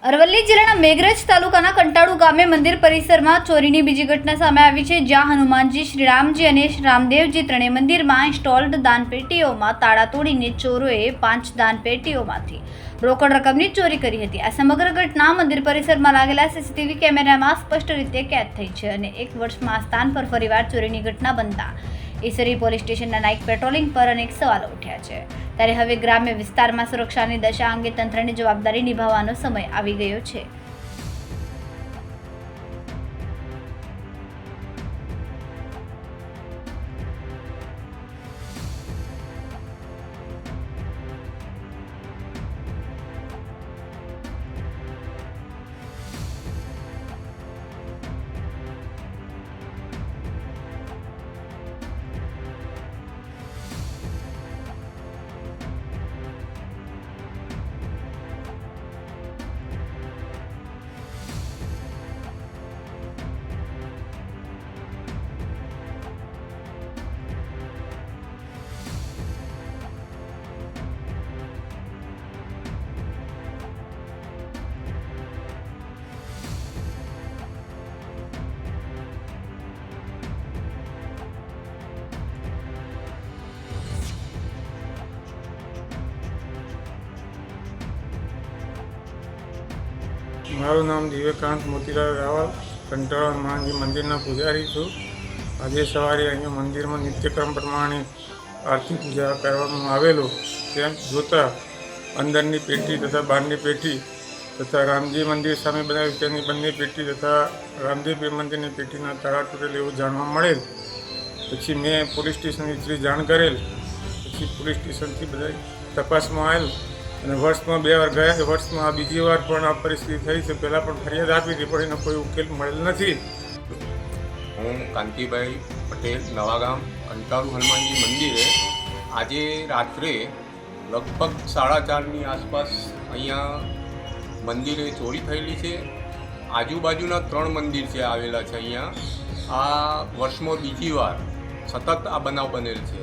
અરવલ્લી જિલ્લાના મેઘરજ તાલુકાના કંટાળુ ગામે મંદિર પરિસરમાં ચોરીની બીજી ઘટના સામે આવી છે, જ્યાં હનુમાનજી, શ્રીરામજી અને રામદેવજી ત્રણેય મંદિરમાં ઇન્સ્ટોલ્ડ દાનપેટીઓમાં તાળા તોડીને ચોરોએ 5 દાનપેટીઓમાંથી રોકડ રકમની ચોરી કરી હતી। આ સમગ્ર ઘટના મંદિર પરિસરમાં લાગેલા સીસીટીવી કેમેરામાં સ્પષ્ટ રીતે કેદ થઈ છે અને 1 વર્ષમાં આ સ્થાન પર ફરીવાર ચોરીની ઘટના બનતા ઈસરી પોલીસ સ્ટેશનના નાઇટ પેટ્રોલિંગ પર અનેક સવાલો ઉઠ્યા છે। ત્યારે હવે ગ્રામ્ય વિસ્તારમાં સુરક્ષાની દશા અંગે તંત્રની જવાબદારી નિભાવવાનો સમય આવી ગયો છે। મારું નામ દિવ્યકાંત મોતીલાલ રાવલ, કંટાળા હનુમાનજી મંદિરના પૂજારી છું। આજે સવારે અહીંયા મંદિરમાં નિત્યક્રમ પ્રમાણે આરતી પૂજા કરવામાં આવેલો, તેમ જોતાં અંદરની પેટી તથા બહારની પેટી તથા રામજી મંદિર સામે બનાવી તેની બંને પેટી તથા રામદેવ મંદિરની પેટીના તાળા તૂટેલ એવું જાણવા મળેલ। પછી મેં પોલીસ સ્ટેશનની જાણ કરેલ। પછી પોલીસ સ્ટેશનથી બધા તપાસમાં આવેલ અને વર્ષમાં 2 વાર ગયા, વર્ષમાં આ બીજી વાર પણ આ પરિસ્થિતિ થઈ છે। પહેલાં પણ ફરિયાદ આપી હતી પણ એનો કોઈ ઉકેલ મળેલ નથી। હું કાંતિભાઈ પટેલ, નવાગામ કંટાળુ હનુમાનજી મંદિરે આજે રાત્રે લગભગ 4:30ની આસપાસ અહીંયા મંદિરે ચોરી થયેલી છે। આજુબાજુના 3 મંદિર છે આવેલા છે અહીંયા। આ વર્ષમાં બીજી વાર સતત આ બનાવ બનેલ છે।